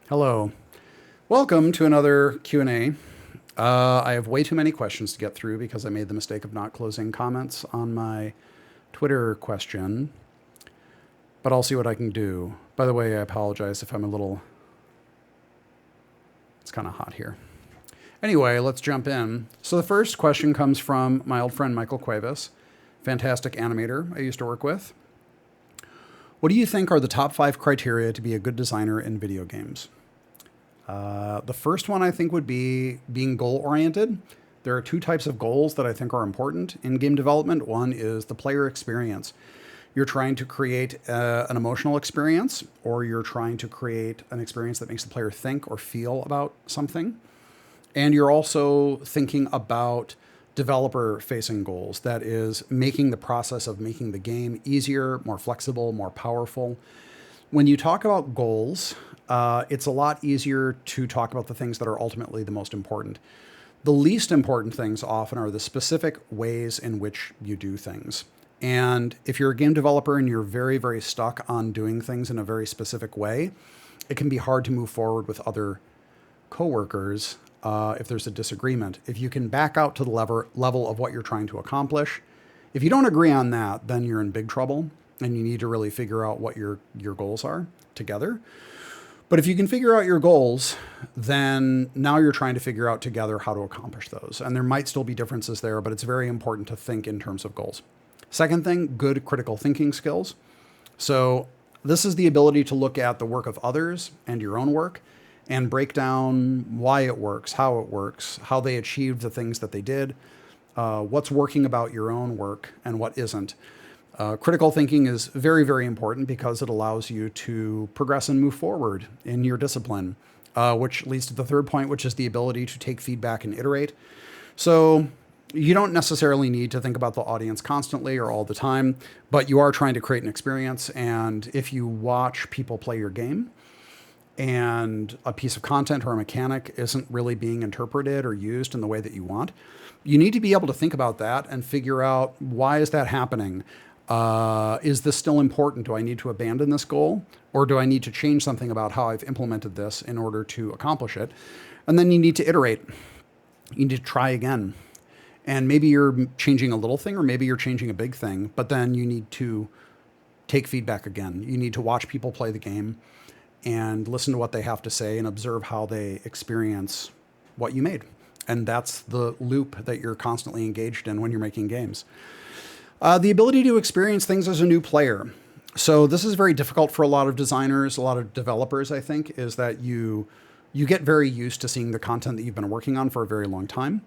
Hello. Welcome to another Q&A. I have way too many questions to get through because I made the mistake of not closing comments on my Twitter question, but I'll see what I can do. By the way, I apologize if I'm it's kind of hot here. Anyway, let's jump in. So the first question comes from my old friend Michael Cuevas, fantastic animator I used to work with. What do you think are the top 5 criteria to be a good designer in video games? The first one I think would be being goal-oriented. There are 2 types of goals that I think are important in game development. One is the player experience. You're trying to create an emotional experience, or you're trying to create an experience that makes the player think or feel about something. And you're also thinking about developer-facing goals. That is making the process of making the game easier, more flexible, more powerful. When you talk about goals, it's a lot easier to talk about the things that are ultimately the most important. The least important things often are the specific ways in which you do things. And if you're a game developer and you're very, very stuck on doing things in a very specific way, it can be hard to move forward with other coworkers if there's a disagreement. If you can back out to the level of what you're trying to accomplish, if you don't agree on that, then you're in big trouble and you need to really figure out what your goals are together. But if you can figure out your goals, then now you're trying to figure out together how to accomplish those. And there might still be differences there, but it's very important to think in terms of goals. Second thing, good critical thinking skills. So this is the ability to look at the work of others and your own work and break down why it works, how they achieved the things that they did, what's working about your own work and what isn't. Critical thinking is very, very important because it allows you to progress and move forward in your discipline, which leads to the third point, which is the ability to take feedback and iterate. So you don't necessarily need to think about the audience constantly or all the time, but you are trying to create an experience. And if you watch people play your game and a piece of content or a mechanic isn't really being interpreted or used in the way that you want, you need to be able to think about that and figure out, why is that happening? Is this still important? Do I need to abandon this goal, or do I need to change something about how I've implemented this in order to accomplish it? And then you need to iterate. You need to try again. And maybe you're changing a little thing, or maybe you're changing a big thing, but then you need to take feedback again. You need to watch people play the game and listen to what they have to say and observe how they experience what you made. And that's the loop that you're constantly engaged in when you're making games. The ability to experience things as a new player. So this is very difficult for a lot of designers, a lot of developers, I think, is that you get very used to seeing the content that you've been working on for a very long time.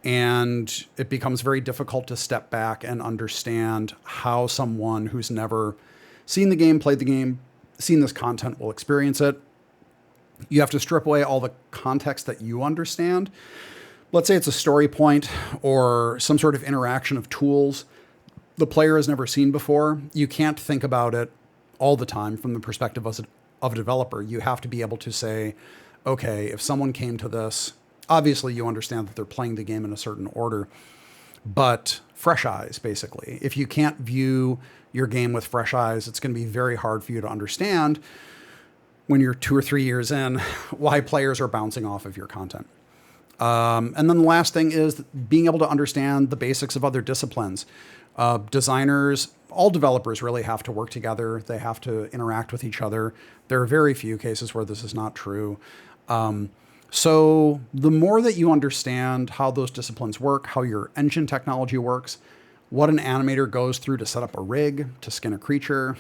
And it becomes very difficult to step back and understand how someone who's never seen the game, played the game, seen this content will experience it. You have to strip away all the context that you understand. Let's say it's a story point or some sort of interaction of tools the player has never seen before. You can't think about it all the time from the perspective of a developer. You have to be able to say, okay, if someone came to this, obviously you understand that they're playing the game in a certain order, but fresh eyes, basically. If you can't view your game with fresh eyes, it's going to be very hard for you to understand when you're 2 or 3 years in why players are bouncing off of your content. And then the last thing is being able to understand the basics of other disciplines. Designers, all developers really have to work together. They have to interact with each other. There are very few cases where this is not true. So the more that you understand how those disciplines work, how your engine technology works, what an animator goes through to set up a rig, to skin a creature,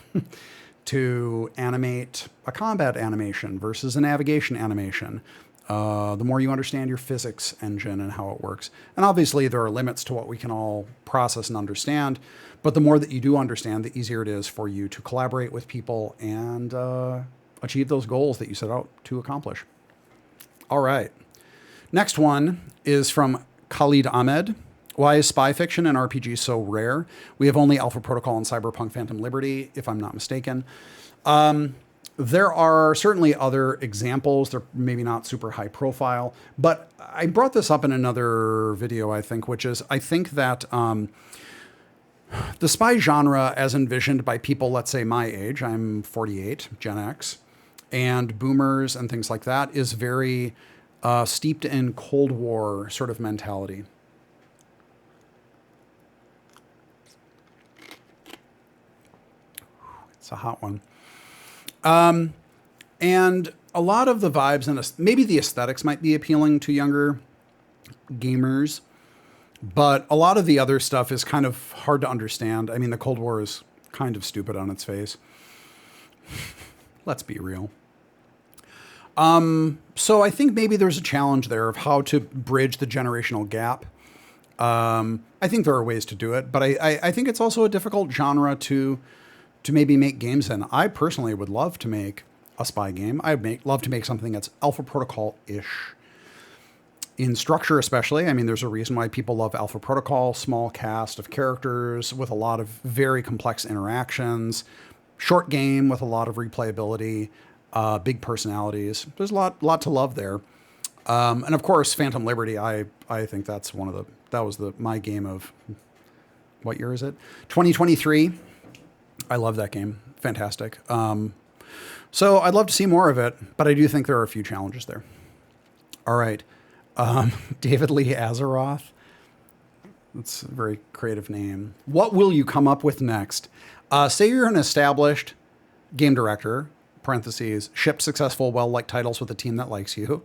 to animate a combat animation versus a navigation animation, the more you understand your physics engine and how it works. And obviously there are limits to what we can all process and understand, but the more that you do understand, the easier it is for you to collaborate with people and achieve those goals that you set out to accomplish. All right. Next one is from Khalid Ahmed. Why is spy fiction and RPG so rare? We have only Alpha Protocol and Cyberpunk Phantom Liberty, if I'm not mistaken. There are certainly other examples. They're maybe not super high profile, but I brought this up in another video, I think, which is I think that the spy genre as envisioned by people, let's say my age, I'm 48, Gen X, and boomers and things like that is very steeped in Cold War sort of mentality. It's a hot one. And a lot of the vibes and maybe the aesthetics might be appealing to younger gamers, but a lot of the other stuff is kind of hard to understand. I mean, the Cold War is kind of stupid on its face. Let's be real. So I think maybe there's a challenge there of how to bridge the generational gap. I think there are ways to do it, but I think it's also a difficult genre to maybe make games in. I personally would love to make a spy game. Love to make something that's Alpha Protocol-ish. In structure especially, I mean, there's a reason why people love Alpha Protocol, small cast of characters with a lot of very complex interactions, short game with a lot of replayability, big personalities. There's a lot to love there. And of course, Phantom Liberty, I think that's my game of, what year is it? 2023. I love that game. Fantastic. So I'd love to see more of it, but I do think there are a few challenges there. All right. David Lee Azeroth. That's a very creative name. What will you come up with next? Say you're an established game director, parentheses, ship successful, well-liked titles with a team that likes you.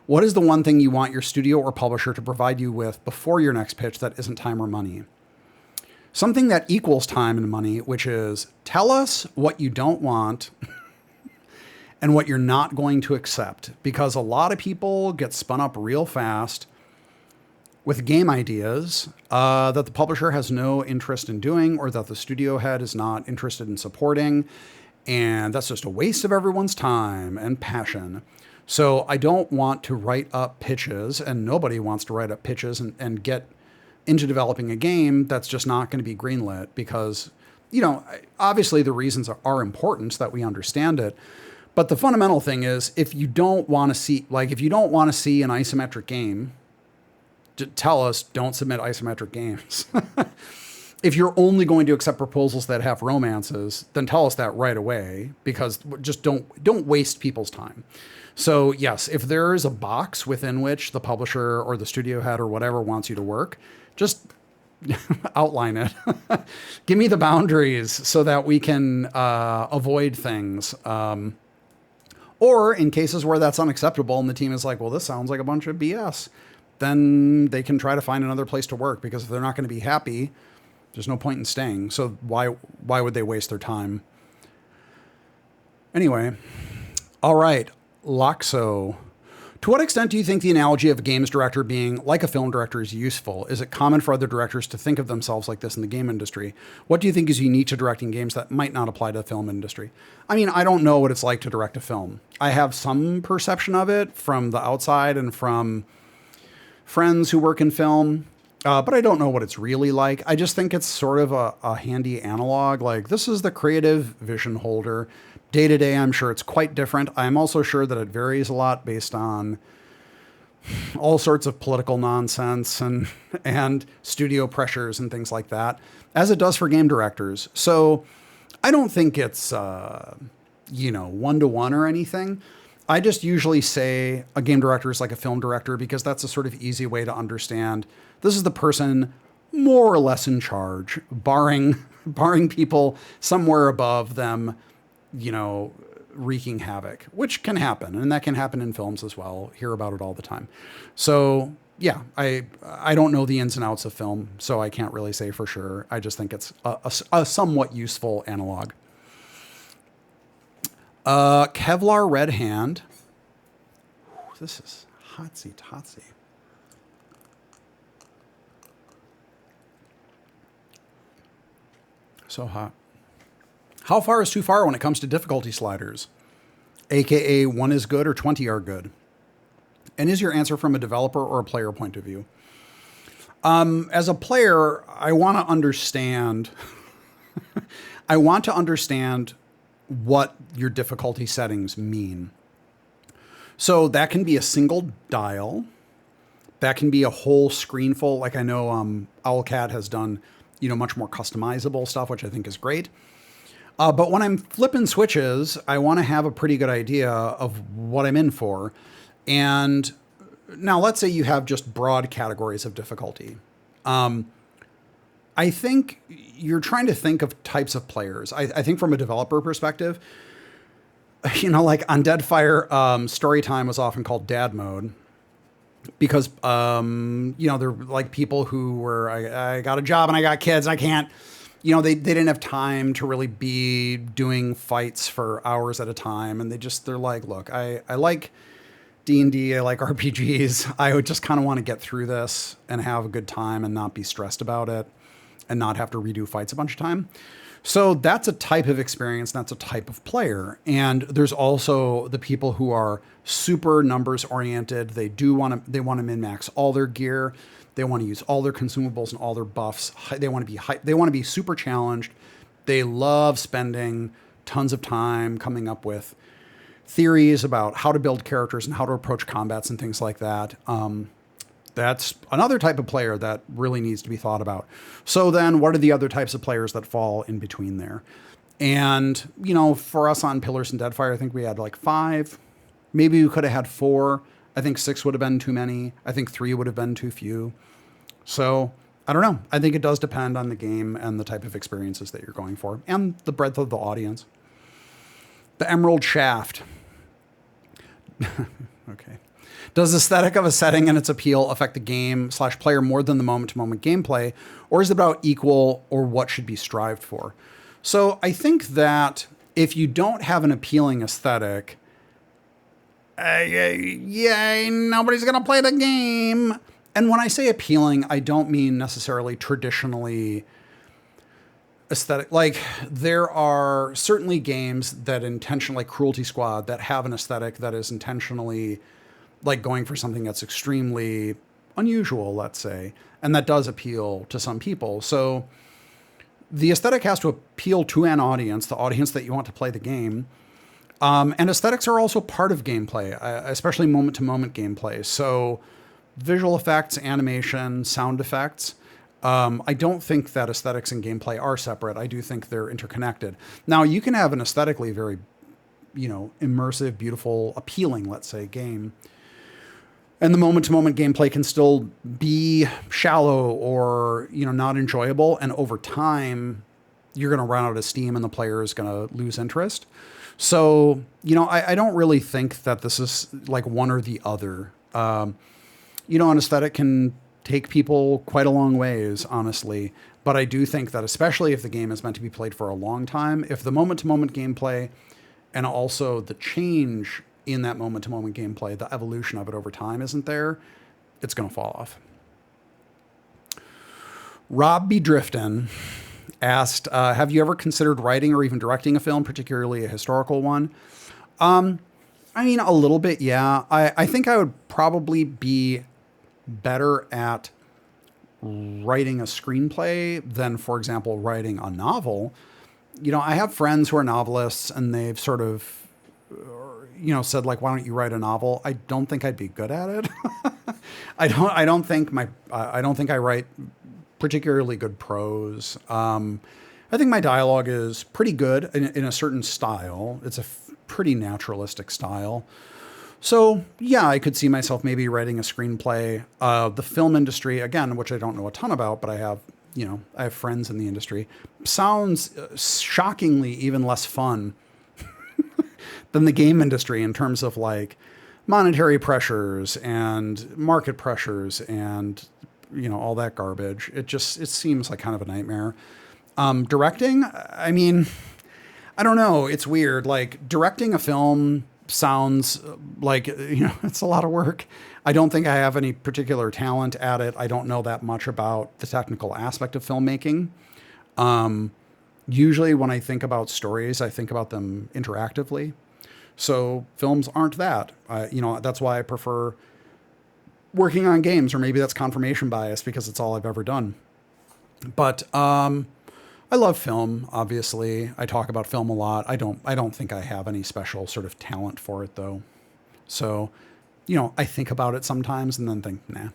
What is the one thing you want your studio or publisher to provide you with before your next pitch that isn't time or money? Something that equals time and money, which is tell us what you don't want and what you're not going to accept, because a lot of people get spun up real fast with game ideas that the publisher has no interest in doing or that the studio head is not interested in supporting. And that's just a waste of everyone's time and passion. So I don't want to write up pitches, and nobody wants to write up pitches and get into developing a game that's just not going to be greenlit because, obviously the reasons are important so that we understand it. But the fundamental thing is, if you don't want to see an isometric game, tell us, don't submit isometric games. If you're only going to accept proposals that have romances, then tell us that right away, because just don't waste people's time. So yes, if there is a box within which the publisher or the studio head or whatever wants you to work, just outline it. Give me the boundaries so that we can avoid things. Or in cases where that's unacceptable and the team is like, well, this sounds like a bunch of BS, then they can try to find another place to work, because if they're not going to be happy, there's no point in staying. So why would they waste their time? Anyway, all right, Loxo. To what extent do you think the analogy of a games director being like a film director is useful? Is it common for other directors to think of themselves like this in the game industry? What do you think is unique to directing games that might not apply to the film industry? I mean, I don't know what it's like to direct a film. I have some perception of it from the outside and from friends who work in film, but I don't know what it's really like. I just think it's sort of a handy analog. Like, this is the creative vision holder. Day to day, I'm sure it's quite different. I'm also sure that it varies a lot based on all sorts of political nonsense and studio pressures and things like that, as it does for game directors. So I don't think it's, 1-to-1 or anything. I just usually say a game director is like a film director, because that's a sort of easy way to understand this is the person more or less in charge, barring people somewhere above them, wreaking havoc, which can happen. And that can happen in films as well. Hear about it all the time. So yeah, I don't know the ins and outs of film, so I can't really say for sure. I just think it's a somewhat useful analog. Kevlar Red Hand. Ooh, this is hotsy-totsy. So hot. How far is too far when it comes to difficulty sliders? AKA 1 is good or 20 are good. And is your answer from a developer or a player point of view? As a player, I want to understand what your difficulty settings mean. So that can be a single dial. That can be a whole screen full. Like I know Owlcat has done, much more customizable stuff, which I think is great. But when I'm flipping switches, I want to have a pretty good idea of what I'm in for. And now let's say you have just broad categories of difficulty. I think you're trying to think of types of players. I think from a developer perspective, like on Deadfire, story time was often called dad mode because, they're like people who were, I got a job and I got kids. I can't, they didn't have time to really be doing fights for hours at a time. And they're like, look, I like D&D, I like RPGs. I would just kind of want to get through this and have a good time and not be stressed about it and not have to redo fights a bunch of time. So that's a type of experience. That's a type of player. And there's also the people who are super numbers oriented. They want to min-max all their gear. They want to use all their consumables and all their buffs. They want to be super challenged. They love spending tons of time coming up with theories about how to build characters and how to approach combats and things like that. That's another type of player that really needs to be thought about. So then what are the other types of players that fall in between there? And, for us on Pillars and Deadfire, I think we had like 5. Maybe we could have had 4. I think 6 would have been too many. I think 3 would have been too few. So I don't know. I think it does depend on the game and the type of experiences that you're going for and the breadth of the audience. The Emerald Shaft. Okay. Does the aesthetic of a setting and its appeal affect the game/player more than the moment-to-moment gameplay, or is it about equal or what should be strived for? So I think that if you don't have an appealing aesthetic, nobody's going to play the game. And when I say appealing, I don't mean necessarily traditionally aesthetic. Like there are certainly games that intentionally, like Cruelty Squad, that have an aesthetic that is intentionally like going for something that's extremely unusual, let's say, and that does appeal to some people. So the aesthetic has to appeal to an audience, the audience that you want to play the game. And aesthetics are also part of gameplay, especially moment-to-moment gameplay. So visual effects, animation, sound effects. I don't think that aesthetics and gameplay are separate. I do think they're interconnected. Now, you can have an aesthetically very, immersive, beautiful, appealing, let's say, game. And the moment-to-moment gameplay can still be shallow or, not enjoyable. And over time, you're going to run out of steam and the player is going to lose interest. So, I don't really think that this is like one or the other. An aesthetic can take people quite a long ways, honestly. But I do think that especially if the game is meant to be played for a long time, if the moment-to-moment gameplay and also the change in that moment-to-moment gameplay, the evolution of it over time isn't there, it's going to fall off. Rob B. Driftin asked, have you ever considered writing or even directing a film, particularly a historical one? A little bit, yeah. I think I would probably be better at writing a screenplay than, for example, writing a novel. I have friends who are novelists and they've sort of, said like, why don't you write a novel? I don't think I'd be good at it. I don't think I write particularly good prose. I think my dialogue is pretty good in a certain style. It's a pretty naturalistic style. So yeah, I could see myself maybe writing a screenplay. The film industry, again, which I don't know a ton about, but I have friends in the industry, sounds shockingly even less fun than the game industry in terms of like monetary pressures and market pressures and, all that garbage. It seems like kind of a nightmare. Directing, I don't know. It's weird. Like directing a film sounds like, it's a lot of work. I don't think I have any particular talent at it. I don't know that much about the technical aspect of filmmaking. Usually when I think about stories, I think about them interactively. So films aren't that. That's why I prefer working on games, or maybe that's confirmation bias because it's all I've ever done. But I love film, obviously. I talk about film a lot. I don't think I have any special sort of talent for it, though. So, I think about it sometimes and then think, nah.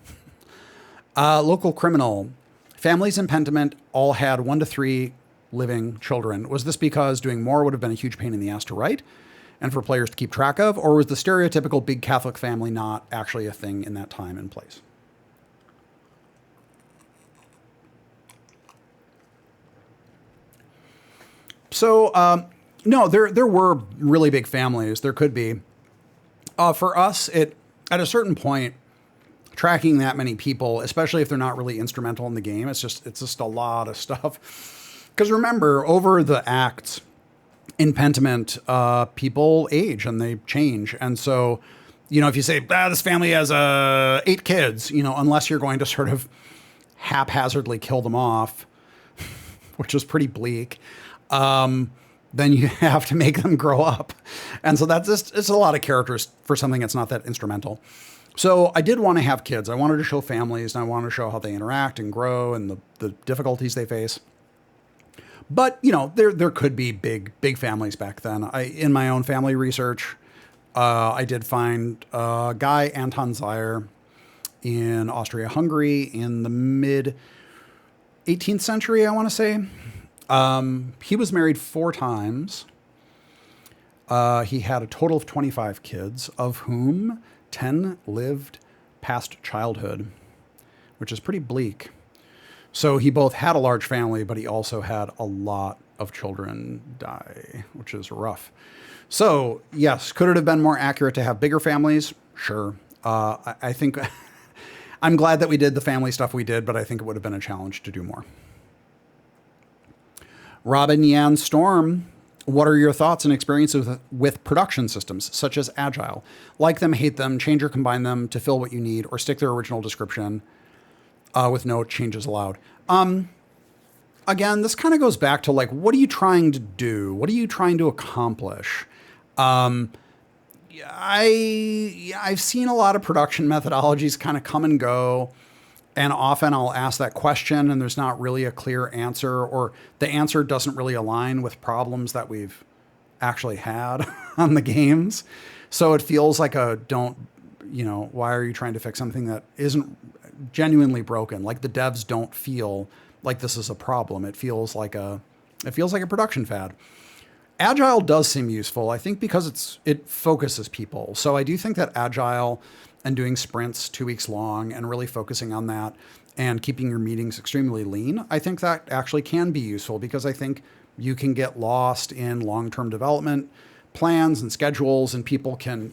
Local Criminal. Families in Pentiment all had 1 to 3 living children? Was this because doing more would have been a huge pain in the ass to write and for players to keep track of? Or was the stereotypical big Catholic family not actually a thing in that time and place? So, no, there were really big families. There could be. For us, at a certain point, tracking that many people, especially if they're not really instrumental in the game, it's just a lot of stuff. Because remember, over the acts in Pentiment, people age and they change, and so if you say this family has 8 kids, unless you're going to sort of haphazardly kill them off, which is pretty bleak. Then you have to make them grow up. And so it's a lot of characters for something that's not that instrumental. So I did want to have kids. I wanted to show families and I wanted to show how they interact and grow and the difficulties they face. But, there could be big families back then. In my own family research, I did find a guy, Anton Zeyer, in Austria-Hungary in the mid 18th century, I want to say. He was married 4 times. He had a total of 25 kids, of whom 10 lived past childhood, which is pretty bleak. So he both had a large family, but he also had a lot of children die, which is rough. So yes, could it have been more accurate to have bigger families? Sure. I think I'm glad that we did the family stuff we did, but I think it would have been a challenge to do more. Robin Yan Storm, what are your thoughts and experiences with production systems, such as Agile? Like them, hate them, change or combine them to fill what you need, or stick their original description with no changes allowed. Again, this kind of goes back to what are you trying to do? What are you trying to accomplish? I've seen a lot of production methodologies kind of come and go. And often I'll ask that question and there's not really a clear answer, or the answer doesn't really align with problems that we've actually had on the games. So it feels like why are you trying to fix something that isn't genuinely broken? Like the devs don't feel like this is a problem. It feels like a production fad. Agile does seem useful, I think, because it focuses people. So I do think that Agile and doing sprints 2 weeks long and really focusing on that and keeping your meetings extremely lean, I think that actually can be useful, because I think you can get lost in long-term development plans and schedules, and people can,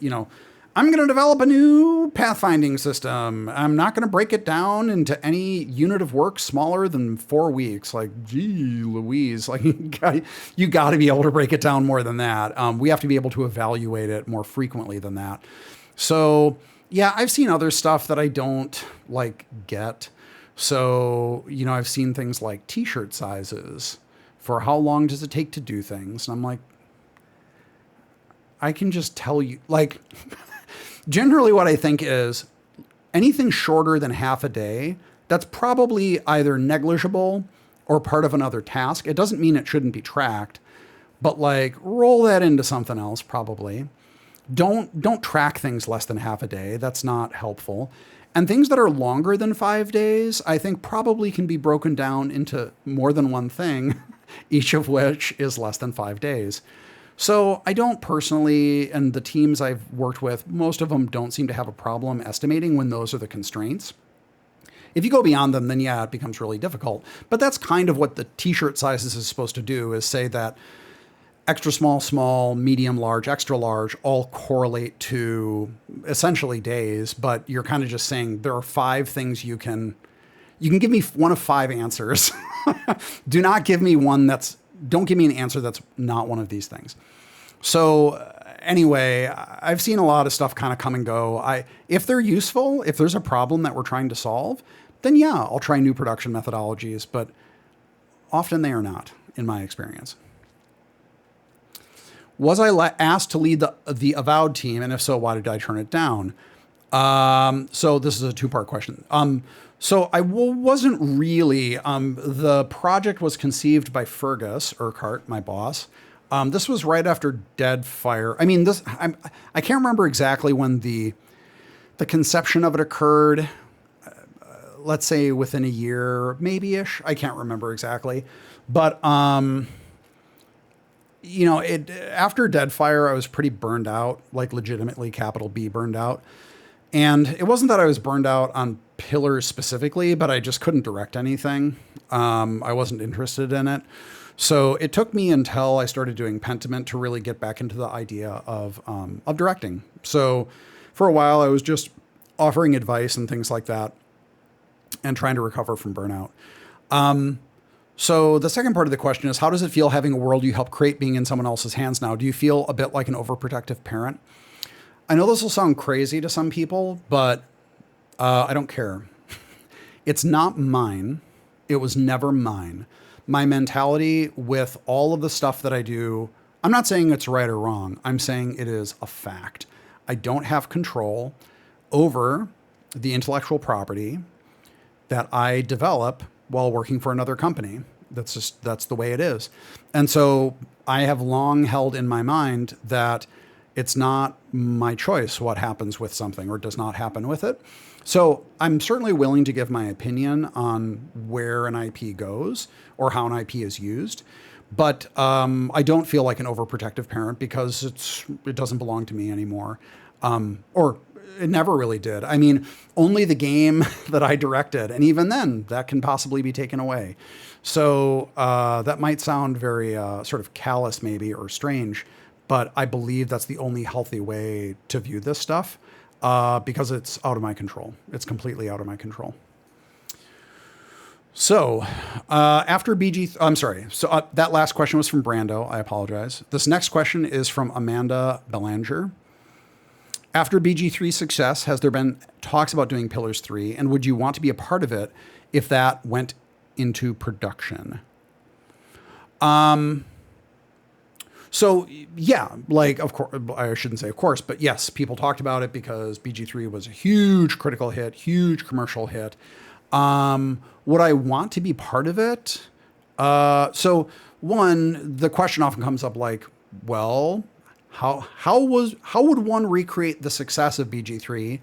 I'm going to develop a new pathfinding system. I'm not going to break it down into any unit of work smaller than 4 weeks. Like, gee, Louise, you got to be able to break it down more than that. We have to be able to evaluate it more frequently than that. So yeah, I've seen other stuff that I don't get. So, I've seen things like t-shirt sizes for how long does it take to do things. And I'm like, I can just tell you, generally what I think is anything shorter than half a day, that's probably either negligible or part of another task. It doesn't mean it shouldn't be tracked, but roll that into something else probably. Don't track things less than half a day. That's not helpful. And things that are longer than 5 days, I think probably can be broken down into more than one thing, each of which is less than 5 days. So I don't personally, and the teams I've worked with, most of them don't seem to have a problem estimating when those are the constraints. If you go beyond them, then yeah, it becomes really difficult. But that's kind of what the t-shirt sizes is supposed to do, is say that extra small, small, medium, large, extra large all correlate to essentially days, but you're kind of just saying there are 5 things you can give me one of 5 answers. Don't give me an answer that's not one of these things. So anyway, I've seen a lot of stuff kind of come and go. If they're useful, if there's a problem that we're trying to solve, then yeah, I'll try new production methodologies, but often they are not, in my experience. Was I asked to lead the Avowed team? And if so, why did I turn it down? So this is a 2-part question. So I wasn't really, the project was conceived by Fergus Urquhart, my boss. This was right after Deadfire. I mean, I can't remember exactly when the conception of it occurred. Let's say within a year, maybe-ish. I can't remember exactly. But, after Deadfire, I was pretty burned out, like legitimately capital B burned out. And it wasn't that I was burned out on Pillars specifically, but I just couldn't direct anything. I wasn't interested in it. So it took me until I started doing Pentiment to really get back into the idea of directing. So for a while, I was just offering advice and things like that and trying to recover from burnout. So the second part of the question is, how does it feel having a world you help create being in someone else's hands now? Do you feel a bit like an overprotective parent? I know this will sound crazy to some people, but I don't care. It's not mine. It was never mine. My mentality with all of the stuff that I do, I'm not saying it's right or wrong. I'm saying it is a fact. I don't have control over the intellectual property that I develop while working for another company. That's the way it is. And so I have long held in my mind that it's not my choice what happens with something or does not happen with it. So I'm certainly willing to give my opinion on where an IP goes or how an IP is used. But I don't feel like an overprotective parent because it doesn't belong to me anymore. Or it never really did. I mean, only the game that I directed. And even then, that can possibly be taken away. So that might sound very sort of callous maybe or strange, but I believe that's the only healthy way to view this stuff because it's out of my control. It's completely out of my control. So after I'm sorry. So that last question was from Brando. I apologize. This next question is from Amanda Belanger. After BG3's success, has there been talks about doing Pillars 3? And would you want to be a part of it if that went into production? So yeah, like, of course, I shouldn't say of course, but yes, people talked about it because BG3 was a huge critical hit, huge commercial hit. Would I want to be part of it? So one, the question often comes up like, well, how would one recreate the success of BG3?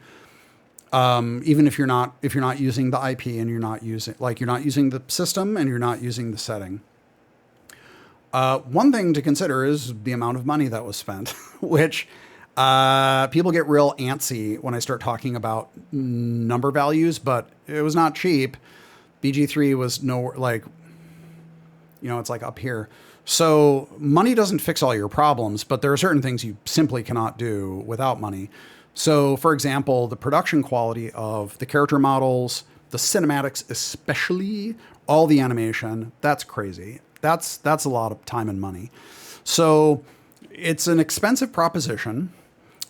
Even if you're not using the IP and you're not using the system and you're not using the setting. One thing to consider is the amount of money that was spent, which people get real antsy when I start talking about number values, but it was not cheap. BG3 was nowhere like, it's like up here. So money doesn't fix all your problems, but there are certain things you simply cannot do without money. So, for example, the production quality of the character models, the cinematics especially, all the animation, that's crazy. That's a lot of time and money. So it's an expensive proposition.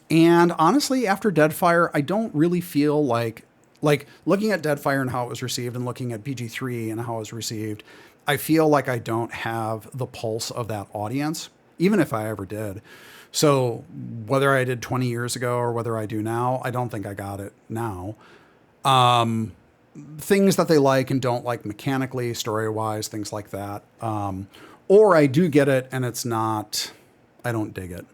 And honestly, after Deadfire, I don't really feel like looking at Deadfire and how it was received and looking at BG3 and how it was received, I feel like I don't have the pulse of that audience, even if I ever did. So whether I did 20 years ago or whether I do now, I don't think I got it now. Things that they like and don't like mechanically, story-wise, things like that. Or I do get it and I don't dig it.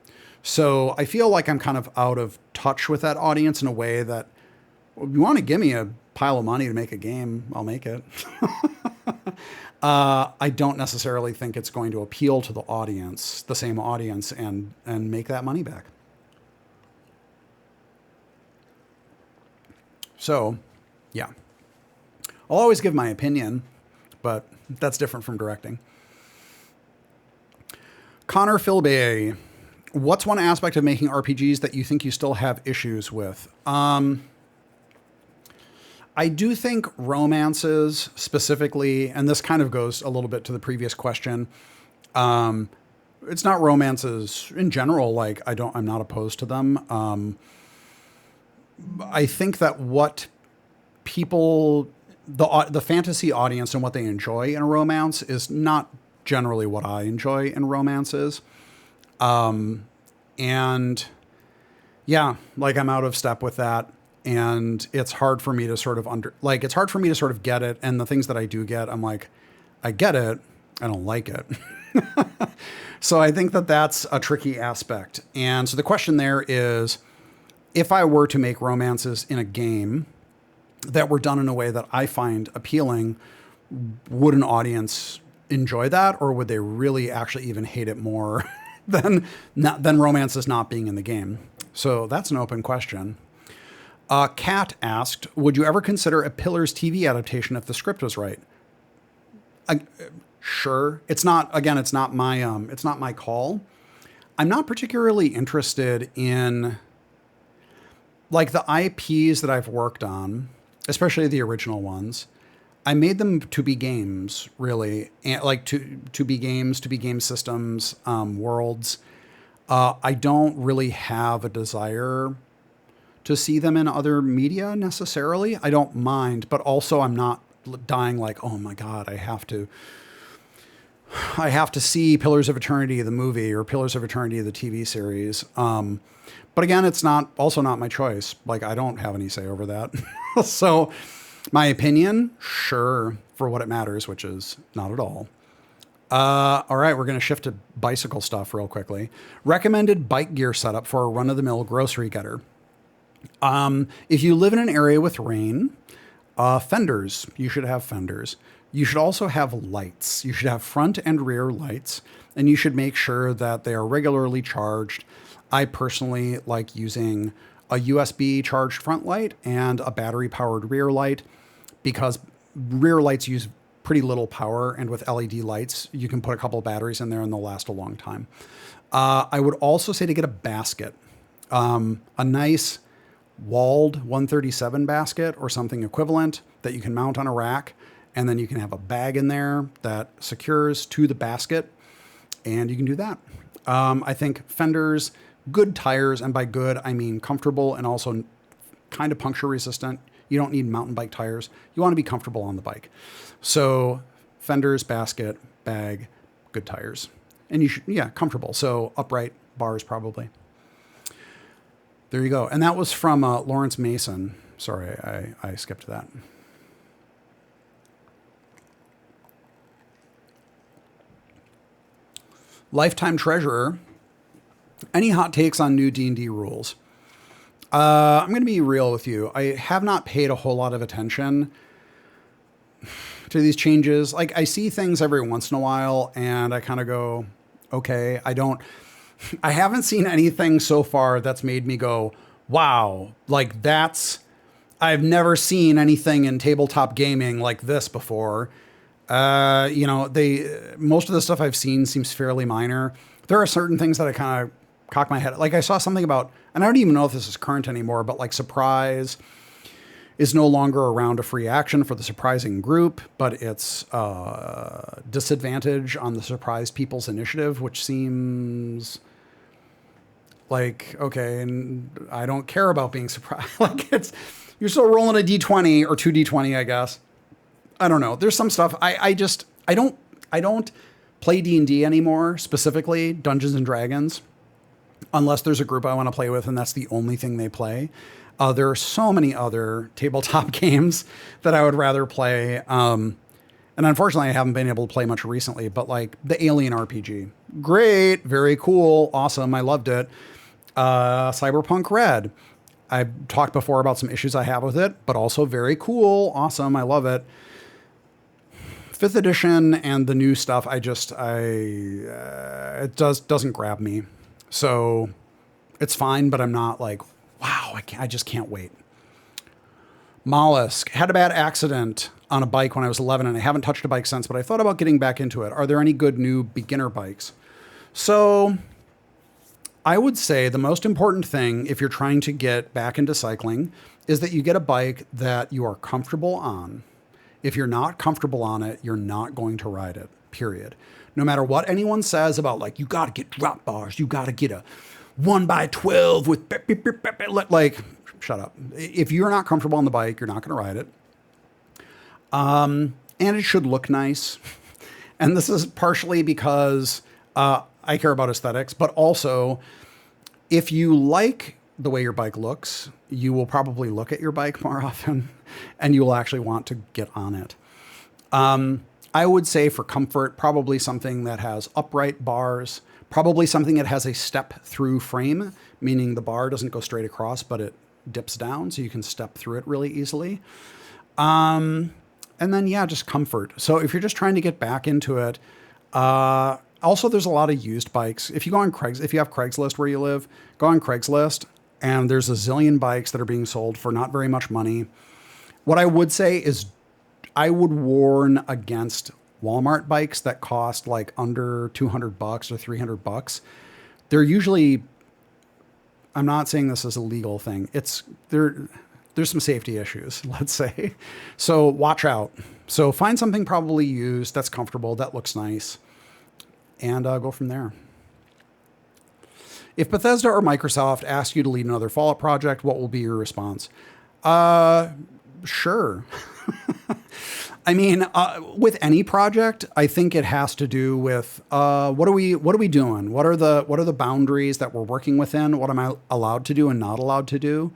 So I feel like I'm kind of out of touch with that audience in a way that, well, if you want to give me a pile of money to make a game, I'll make it. I don't necessarily think it's going to appeal to the same audience, and make that money back. So, yeah. I'll always give my opinion, but that's different from directing. Connor Philbay, what's one aspect of making RPGs that you think you still have issues with? I do think romances specifically, and this kind of goes a little bit to the previous question. It's not romances in general. Like I'm not opposed to them. I think that what people, the fantasy audience and what they enjoy in a romance is not generally what I enjoy in romances. And yeah, like I'm out of step with that. And it's hard for me to sort of get it. And the things that I do get, I'm like, I get it. I don't like it. So I think that that's a tricky aspect. And so the question there is, if I were to make romances in a game that were done in a way that I find appealing, would an audience enjoy that, or would they really actually even hate it more than romances not being in the game? So that's an open question. Kat asked, would you ever consider a Pillars TV adaptation if the script was right? Sure. It's not my call. I'm not particularly interested in like the IPs that I've worked on, especially the original ones. I made them to be games, really, and like to be games, to be game systems, worlds. I don't really have a desire to see them in other media necessarily. I don't mind, but also I'm not dying like, oh my God, I have to see Pillars of Eternity, the movie, or Pillars of Eternity, the TV series. But again, it's also not my choice. Like, I don't have any say over that. So my opinion, sure, for what it matters, which is not at all. All right, we're going to shift to bicycle stuff real quickly. Recommended bike gear setup for a run-of-the-mill grocery getter. If you live in an area with rain, fenders, you should have fenders. You should also have lights. You should have front and rear lights, and you should make sure that they are regularly charged. I personally like using a USB charged front light and a battery powered rear light because rear lights use pretty little power, and with LED lights, you can put a couple of batteries in there and they'll last a long time. I would also say to get a basket, a nice walled 137 basket or something equivalent that you can mount on a rack, and then you can have a bag in there that secures to the basket, and you can do that. I think fenders, good tires, and by good, I mean comfortable and also kind of puncture resistant. You don't need mountain bike tires. You want to be comfortable on the bike. So fenders, basket, bag, good tires. And you should, comfortable. So upright bars probably. There you go. And that was from Lawrence Mason. Sorry, I skipped that. Lifetime Treasurer. Any hot takes on new D&D rules? I'm going to be real with you. I have not paid a whole lot of attention to these changes. Like, I see things every once in a while and I kind of go, okay, I haven't seen anything so far that's made me go, wow, like I've never seen anything in tabletop gaming like this before. Most of the stuff I've seen seems fairly minor. There are certain things that I kind of cock my head. Like I saw something about, and I don't even know if this is current anymore, but like surprise is no longer around a free action for the surprising group, but it's disadvantage on the surprised people's initiative, which seems like, okay, and I don't care about being surprised. Like you're still rolling a D20 or 2D20, I guess. I don't know. There's some stuff I don't play D&D anymore, specifically Dungeons and Dragons, unless there's a group I want to play with and that's the only thing they play. There are so many other tabletop games that I would rather play. And unfortunately, I haven't been able to play much recently, but like the Alien RPG. Great. Very cool. Awesome. I loved it. Cyberpunk Red. I've talked before about some issues I have with it, but also very cool. Awesome. I love it. 5th edition and the new stuff, it doesn't grab me. So it's fine, but I'm not like, wow, I just can't wait. Mollusk. Had a bad accident on a bike when I was 11 and I haven't touched a bike since, but I thought about getting back into it. Are there any good new beginner bikes? So I would say the most important thing if you're trying to get back into cycling is that you get a bike that you are comfortable on. If you're not comfortable on it, you're not going to ride it, period. No matter what anyone says about like, you got to get drop bars, you got to get a 1x12 with like, shut up. If you're not comfortable on the bike, you're not going to ride it. And it should look nice. And this is partially because I care about aesthetics, but also if you like the way your bike looks, you will probably look at your bike more often and you will actually want to get on it. I would say for comfort, probably something that has upright bars, probably something that has a step through frame, meaning the bar doesn't go straight across, but it dips down so you can step through it really easily. And then, yeah, just comfort. So if you're just trying to get back into it, also there's a lot of used bikes. If you go on if you have Craigslist where you live, go on Craigslist and there's a zillion bikes that are being sold for not very much money. What I would say is I would warn against Walmart bikes that cost like under $200 or $300. They're usually, I'm not saying this is a legal thing. There's some safety issues, let's say. So watch out. So find something probably used that's comfortable, that looks nice, and go from there. If Bethesda or Microsoft ask you to lead another Fallout project, what will be your response? Sure. I mean, with any project, I think it has to do with what are we doing? What are the boundaries that we're working within? What am I allowed to do and not allowed to do?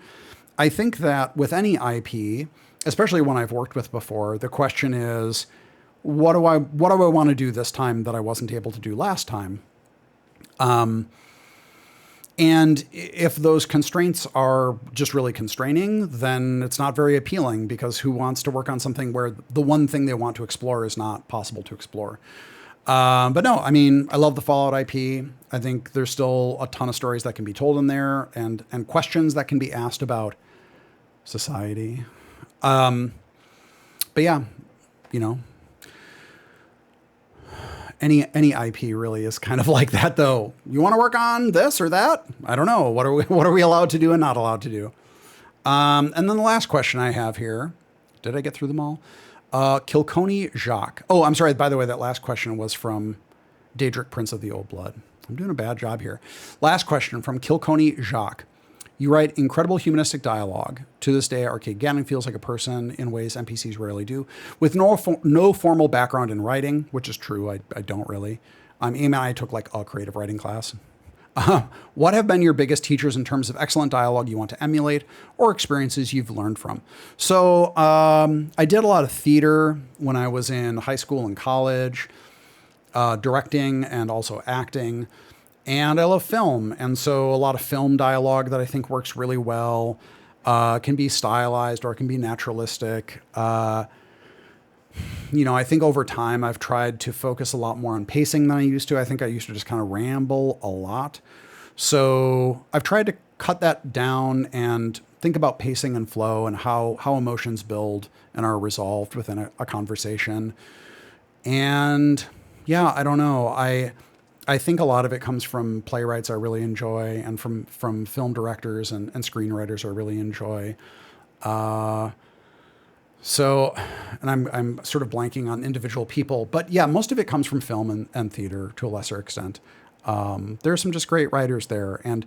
I think that with any IP, especially one I've worked with before, the question is, what do I want to do this time that I wasn't able to do last time? And if those constraints are just really constraining, then it's not very appealing, because who wants to work on something where the one thing they want to explore is not possible to explore? But no, I mean, I love the Fallout IP. I think there's still a ton of stories that can be told in there, and questions that can be asked about society. But yeah, you know, any IP really is kind of like that, though. You want to work on this or that? I don't know. What are we allowed to do and not allowed to do? And then the last question I have here, did I get through them all? Kilconey Jacques. Oh, I'm sorry. By the way, that last question was from Daedric, Prince of the Old Blood. I'm doing a bad job here. Last question from Kilconey Jacques. You write incredible humanistic dialogue. To this day, Arcade Gannon feels like a person in ways NPCs rarely do. With no formal background in writing, which is true, I don't really. Amy and I took like a creative writing class. What have been your biggest teachers in terms of excellent dialogue you want to emulate, or experiences you've learned from? So I did a lot of theater when I was in high school and college, directing and also acting. And I love film. And so a lot of film dialogue that I think works really well, can be stylized or it can be naturalistic. I think over time I've tried to focus a lot more on pacing than I used to. I think I used to just kind of ramble a lot. So I've tried to cut that down and think about pacing and flow and how emotions build and are resolved within a conversation. And yeah, I don't know. I think a lot of it comes from playwrights I really enjoy, and from film directors and screenwriters I really enjoy. So, and I'm sort of blanking on individual people, but yeah, most of it comes from film and theater to a lesser extent. There are some just great writers there. And,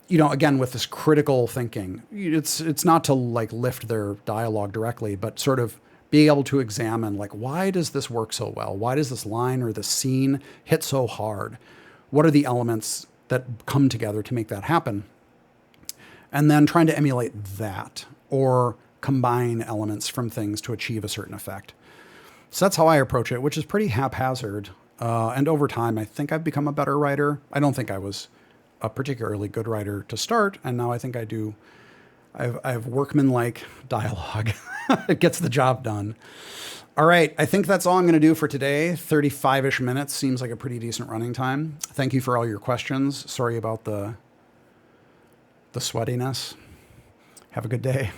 again, with this critical thinking, it's not to like lift their dialogue directly, but sort of be able to examine, like, why does this work so well? Why does this line or this scene hit so hard? What are the elements that come together to make that happen? And then trying to emulate that or combine elements from things to achieve a certain effect. So that's how I approach it, which is pretty haphazard. And over time, I think I've become a better writer. I don't think I was a particularly good writer to start, and now I think I do. I have workmanlike dialogue. It gets the job done. All right. I think that's all I'm going to do for today. 35-ish minutes seems like a pretty decent running time. Thank you for all your questions. Sorry about the sweatiness. Have a good day.